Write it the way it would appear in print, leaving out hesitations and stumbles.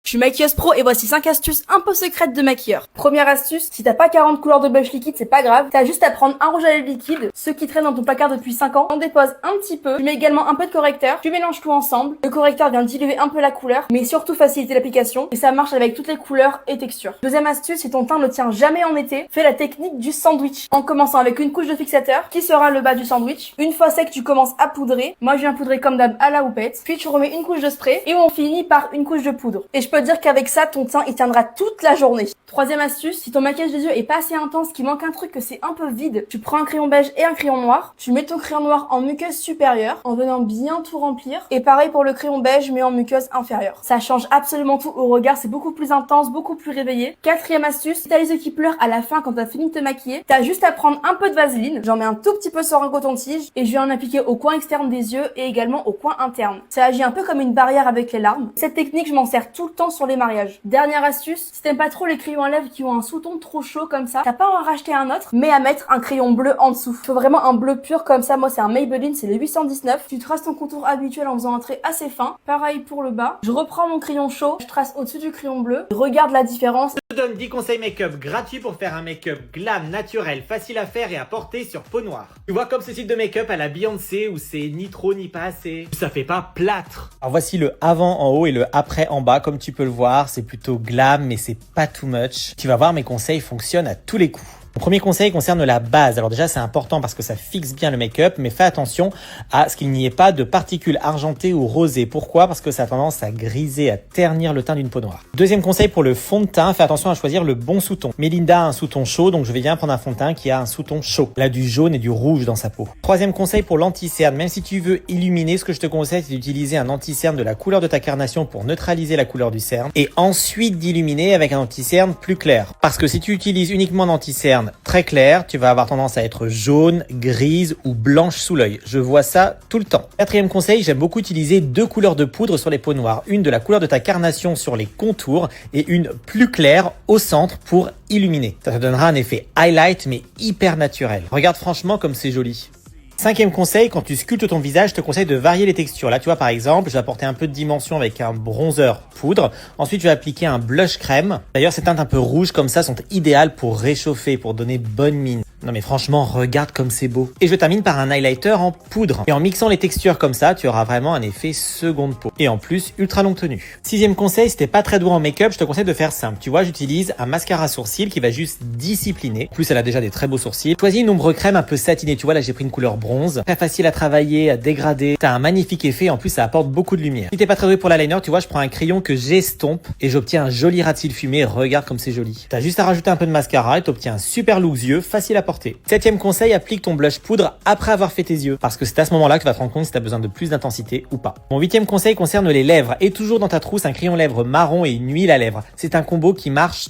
Je suis maquilleuse pro et voici 5 astuces un peu secrètes de maquilleur. Première astuce, si t'as pas 40 couleurs de blush liquide, c'est pas grave. T'as juste à prendre un rouge à lèvres liquide, ceux qui traînent dans ton placard depuis 5 ans. On dépose un petit peu, tu mets également un peu de correcteur, tu mélanges tout ensemble. Le correcteur vient diluer un peu la couleur, mais surtout faciliter l'application. Et ça marche avec toutes les couleurs et textures. Deuxième astuce, si ton teint ne tient jamais en été, fais la technique du sandwich. En commençant avec une couche de fixateur, qui sera le bas du sandwich. Une fois sec, tu commences à poudrer. Moi, je viens poudrer comme d'hab à la houppette. Puis tu remets une couche de spray et on finit par une couche de poudre. Et je peux te dire qu'avec ça, ton teint il tiendra toute la journée. Troisième astuce, si ton maquillage des yeux est pas assez intense, qu'il manque un truc, que c'est un peu vide, tu prends un crayon beige et un crayon noir, tu mets ton crayon noir en muqueuse supérieure en venant bien tout remplir, et pareil pour le crayon beige mais en muqueuse inférieure. Ça change absolument tout au regard, c'est beaucoup plus intense, beaucoup plus réveillé. Quatrième astuce, si t'as les yeux qui pleurent à la fin quand t'as fini de te maquiller, t'as juste à prendre un peu de vaseline, j'en mets un tout petit peu sur un coton-tige et je vais en appliquer au coin externe des yeux et également au coin interne. Ça agit un peu comme une barrière avec les larmes. Cette technique, je m'en sers tout le temps sur les mariages. Dernière astuce, si t'aimes pas trop les crayons à lèvres qui ont un sous-ton trop chaud comme ça, t'as pas à en racheter un autre, mais à mettre un crayon bleu en dessous. Faut vraiment un bleu pur comme ça. Moi, c'est un Maybelline, c'est le 819. Tu traces ton contour habituel en faisant un trait assez fin. Pareil pour le bas. Je reprends mon crayon chaud, je trace au-dessus du crayon bleu. Regarde la différence. Je te donne 10 conseils make-up gratuits pour faire un make-up glam, naturel, facile à faire et à porter sur peau noire. Tu vois, comme ce type de make-up à la Beyoncé où c'est ni trop ni pas assez. Ça fait pas plâtre. Alors voici le avant en haut et le après en bas. Comme tu peux le voir, c'est plutôt glam mais c'est pas too much. Tu vas voir, mes conseils fonctionnent à tous les coups. Mon premier conseil concerne la base. Alors déjà, c'est important parce que ça fixe bien le make-up, mais fais attention à ce qu'il n'y ait pas de particules argentées ou rosées. Pourquoi? Parce que ça a tendance à griser, à ternir le teint d'une peau noire. Deuxième conseil pour le fond de teint, fais attention à choisir le bon sous-ton. Mélinda a un sous-ton chaud, donc je vais bien prendre un fond de teint qui a un sous-ton chaud. Elle a du jaune et du rouge dans sa peau. Troisième conseil pour l'anti-cerne. Même si tu veux illuminer, ce que je te conseille, c'est d'utiliser un anti-cerne de la couleur de ta carnation pour neutraliser la couleur du cerne et ensuite d'illuminer avec un anti-cerne plus clair. Parce que si tu utilises uniquement un anti-cerne très clair, tu vas avoir tendance à être jaune, grise ou blanche sous l'œil. Je vois ça tout le temps. Quatrième conseil, j'aime beaucoup utiliser 2 couleurs de poudre sur les peaux noires. Une de la couleur de ta carnation sur les contours et une plus claire au centre pour illuminer. Ça te donnera un effet highlight mais hyper naturel. Regarde franchement comme c'est joli. Cinquième conseil, quand tu sculptes ton visage, je te conseille de varier les textures. Là, tu vois, par exemple, je vais apporter un peu de dimension avec un bronzer poudre. Ensuite, je vais appliquer un blush crème. D'ailleurs, ces teintes un peu rouges comme ça sont idéales pour réchauffer, pour donner bonne mine. Non mais franchement, regarde comme c'est beau. Et je termine par un highlighter en poudre. Et en mixant les textures comme ça, tu auras vraiment un effet seconde peau. Et en plus, ultra longue tenue. Sixième conseil, si t'es pas très doué en make-up, je te conseille de faire simple. Tu vois, j'utilise un mascara sourcil qui va juste discipliner. En plus, elle a déjà des très beaux sourcils. Choisis une ombre crème un peu satinée. Tu vois, là, j'ai pris une couleur bronze. Très facile à travailler, à dégrader. T'as un magnifique effet. En plus, ça apporte beaucoup de lumière. Si t'es pas très doué pour l'eyeliner, tu vois, je prends un crayon que j'estompe et j'obtiens un joli ras de cils fumé. Regarde comme c'est joli. T'as juste à rajouter un peu de mascara et t'obtiens un super look yeux, facile à porter. Septième conseil, applique ton blush poudre après avoir fait tes yeux. Parce que c'est à ce moment-là que tu vas te rendre compte si tu as besoin de plus d'intensité ou pas. Mon huitième conseil concerne les lèvres. Et toujours dans ta trousse, un crayon lèvres marron et une huile à lèvres. C'est un combo qui marche